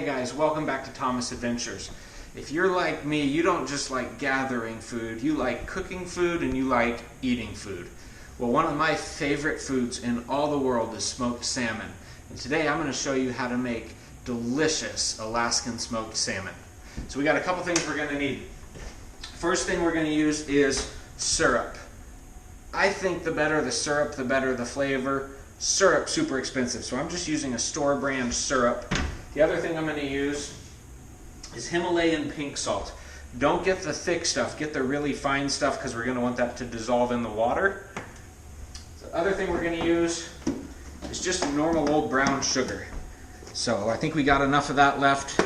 guys, welcome back to Thomas Adventures. If you're like me, you don't just like gathering food, you like cooking food and you like eating food. Well, one of my favorite foods in all the world is smoked salmon. And today I'm going to show you how to make delicious Alaskan smoked salmon. So we got a couple things we're going to need. First thing we're going to use is syrup. I think the better the syrup, the better the flavor. Syrup, super expensive, so I'm just using a store brand syrup. The other thing I'm going to use is Himalayan pink salt. Don't get the thick stuff, get the really fine stuff because we're going to want that to dissolve in the water. The other thing we're going to use is just normal old brown sugar. So I think we got enough of that left.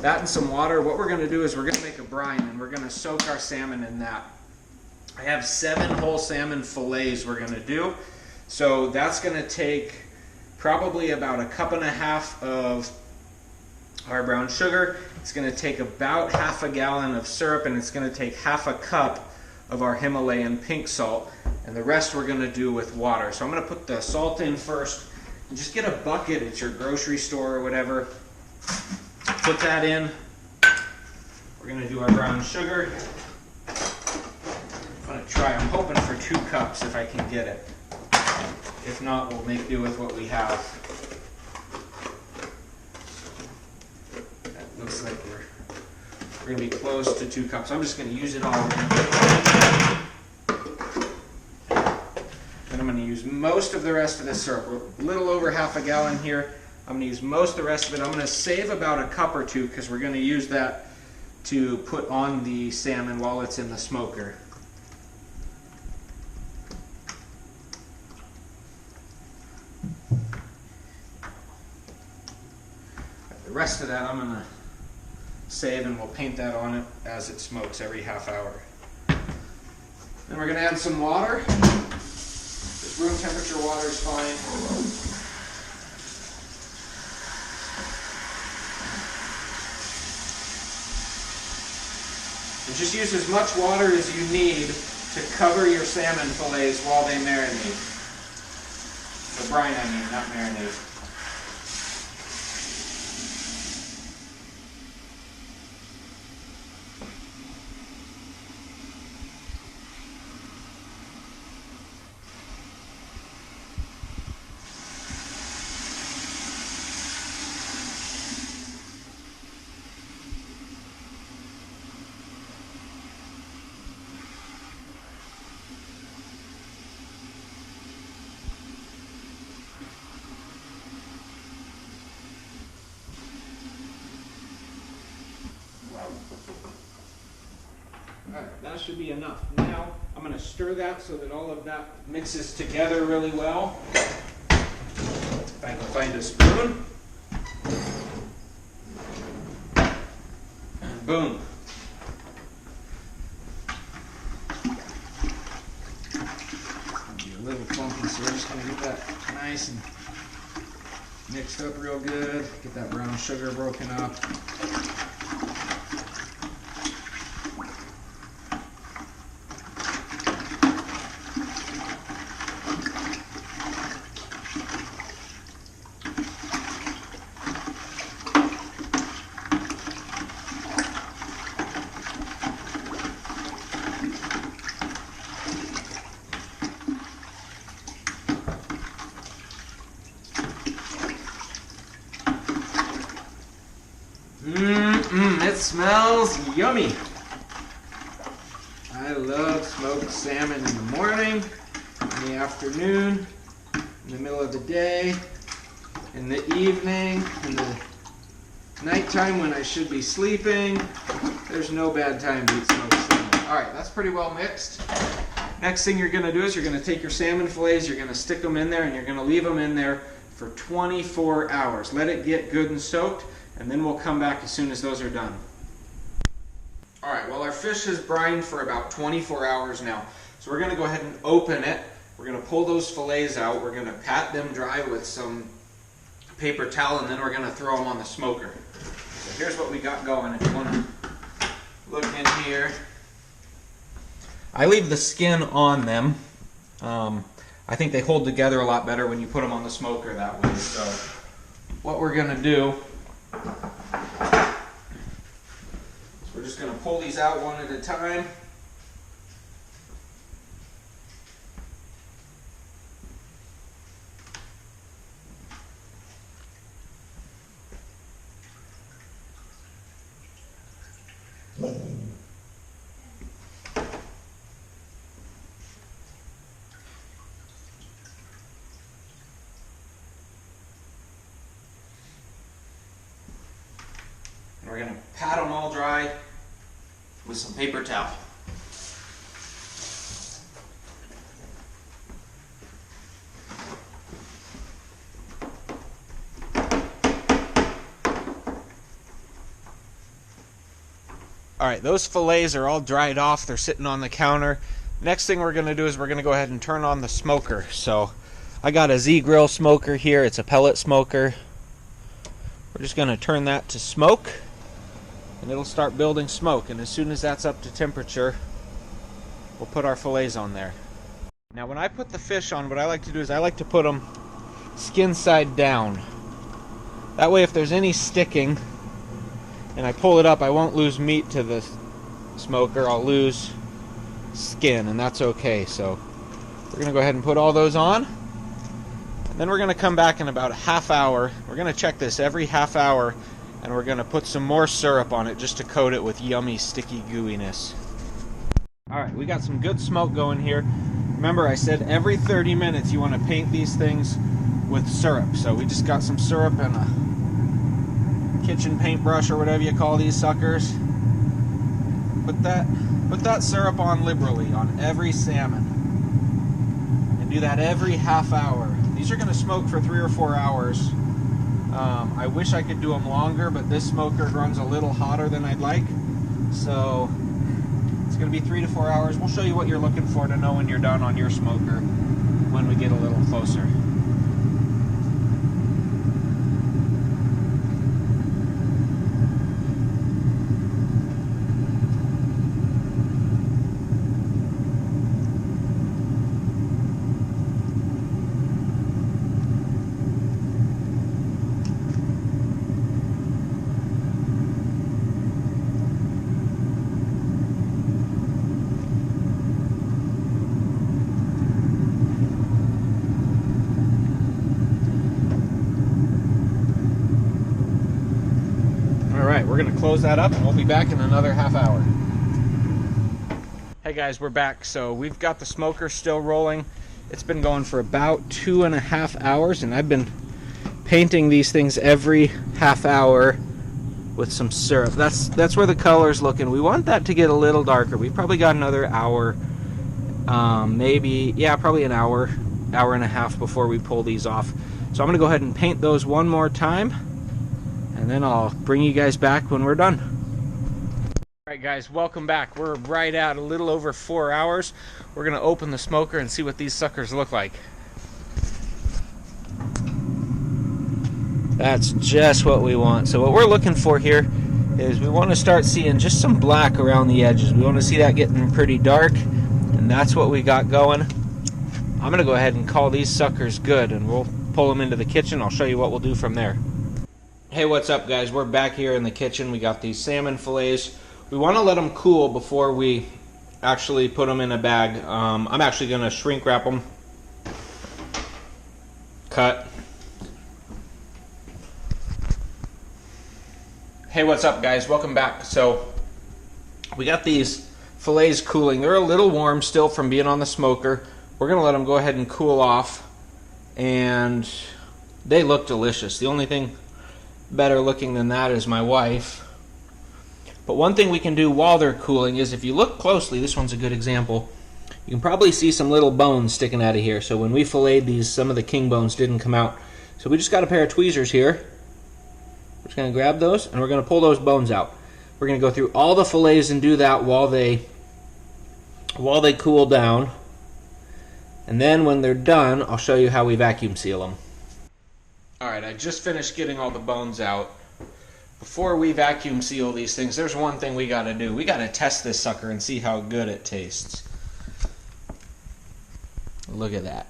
That and some water. What we're going to do is we're going to make a brine and we're going to soak our salmon in that. I have 7 whole salmon fillets we're going to do. So that's going to take probably about 1.5 cups of our brown sugar. It's going to take about half a gallon of syrup, and it's going to take half a cup of our Himalayan pink salt, and the rest we're going to do with water. So I'm going to put the salt in first. And just get a bucket at your grocery store or whatever. Put that in. We're going to do our brown sugar. I'm going to try. I'm hoping for 2 cups if I can get it. If not, we'll make do with what we have. That looks like we're going to be close to 2 cups. I'm just going to use it all. And I'm going to use most of the rest of this syrup. We're a little over half a gallon here. I'm going to use most of the rest of it. I'm going to save about 1 cup or 2 because we're going to use that to put on the salmon while it's in the smoker. The rest of that I'm going to save, and we'll paint that on it as it smokes every half hour. Then we're going to add some water. Just room temperature water is fine. And just use as much water as you need to cover your salmon fillets while they marinate. The brine, I mean, not marinate. Alright, that should be enough. Now I'm going to stir that so that all of that mixes together really well. If I can find a spoon. And boom. It'll be a little funky, so we're just going to get that nice and mixed up real good. Get that brown sugar broken up. It smells yummy. I love smoked salmon in the morning, in the afternoon, in the middle of the day, in the evening, in the nighttime when I should be sleeping. There's no bad time to eat smoked salmon. Alright, that's pretty well mixed. Next thing you're going to do is you're going to take your salmon fillets, you're going to stick them in there, and you're going to leave them in there for 24 hours. Let it get good and soaked, and then we'll come back as soon as those are done. Alright, well, our fish has brined for about 24 hours now. So we're going to go ahead and open it. We're going to pull those fillets out. We're going to pat them dry with some paper towel, and then we're going to throw them on the smoker. So here's what we got going. If you want to look in here. I leave the skin on them. I think they hold together a lot better when you put them on the smoker that way. So what we're going to do just going to pull these out one at a time. And we're going to pat them all dry with some paper towel. Alright, those fillets are all dried off. They're sitting on the counter. Next thing we're going to do is we're going to go ahead and turn on the smoker. So I got a Z-Grill smoker here. It's a pellet smoker. We're just going to turn that to smoke, and it'll start building smoke. And as soon as that's up to temperature, we'll put our fillets on there. Now when I put the fish on, what I like to do is I like to put them skin side down. That way if there's any sticking and I pull it up, I won't lose meat to the smoker. I'll lose skin, and that's okay. So we're going to go ahead and put all those on. And then we're going to come back in about a half hour. We're going to check this every half hour, and we're going to put some more syrup on it just to coat it with yummy, sticky gooiness. Alright, we got some good smoke going here. Remember, I said every 30 minutes you want to paint these things with syrup. So we just got some syrup and a kitchen paintbrush or whatever you call these suckers. Put that syrup on liberally on every salmon, and do that every half hour. These are going to smoke for 3 or 4 hours. I wish I could do them longer, but this smoker runs a little hotter than I'd like, so it's going to be 3 to 4 hours. We'll show you what you're looking for to know when you're done on your smoker when we get a little closer. We're going to close that up, and we'll be back in another half hour. Hey guys, we're back. So we've got the smoker still rolling. It's been going for about 2.5 hours, and I've been painting these things every half hour with some syrup. That's where the color's looking. We want that to get a little darker. We've probably got another hour, probably an hour and a half before we pull these off. So I'm going to go ahead and paint those one more time, and then I'll bring you guys back when we're done. Alright guys, welcome back. We're right at a little over 4 hours. We're going to open the smoker and see what these suckers look like. That's just what we want. So what we're looking for here is we want to start seeing just some black around the edges. We want to see that getting pretty dark, and that's what we got going. I'm going to go ahead and call these suckers good, and we'll pull them into the kitchen. I'll show you what we'll do from there. Hey, what's up guys? We're back here in the kitchen. We got these salmon fillets. We want to let them cool before we actually put them in a bag. I'm actually going to shrink wrap them. Cut. Hey, what's up guys? Welcome back. So we got these fillets cooling. They're a little warm still from being on the smoker. We're going to let them go ahead and cool off, and they look delicious. The only thing better looking than that is my wife. But one thing we can do while they're cooling is, if you look closely, this one's a good example, you can probably see some little bones sticking out of here. So when we filleted these, some of the king bones didn't come out. So we just got a pair of tweezers here. We're just going to grab those, and we're going to pull those bones out. We're going to go through all the fillets and do that while they cool down. And then when they're done, I'll show you how we vacuum seal them. Alright, I just finished getting all the bones out. Before we vacuum seal these things, there's one thing we gotta do. We gotta test this sucker and see how good it tastes. Look at that.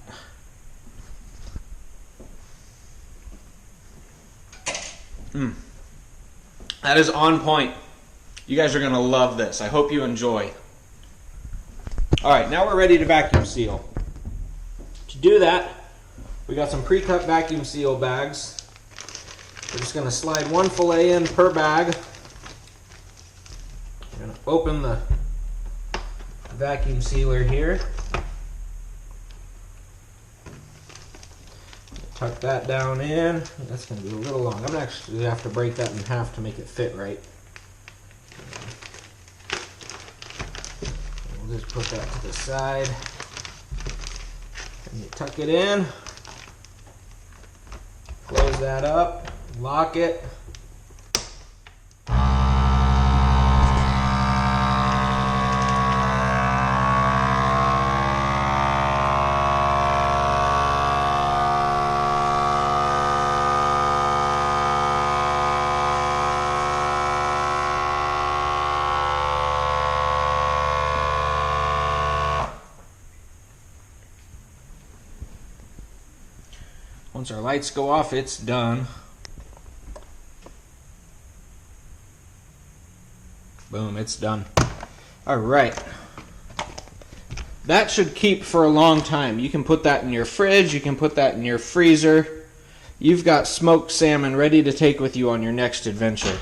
That is on point. You guys are going to love this. I hope you enjoy. All right, now we're ready to vacuum seal. To do that, we got some pre-cut vacuum seal bags. We're just going to slide one fillet in per bag. We're going to open the vacuum sealer here. Tuck that down in. That's going to be a little long. I'm going to actually have to break that in half to make it fit right. We'll just put that to the side. And you tuck it in. Close that up. Lock it. Once our lights go off, it's done. Boom, it's done. All right. That should keep for a long time. You can put that in your fridge, you can put that in your freezer. You've got smoked salmon ready to take with you on your next adventure.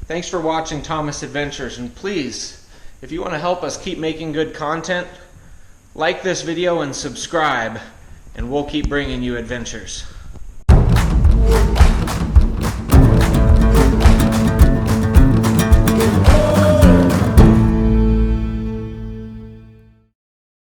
Thanks for watching Thomas Adventures, and please, if you want to help us keep making good content, like this video and subscribe, and we'll keep bringing you adventures.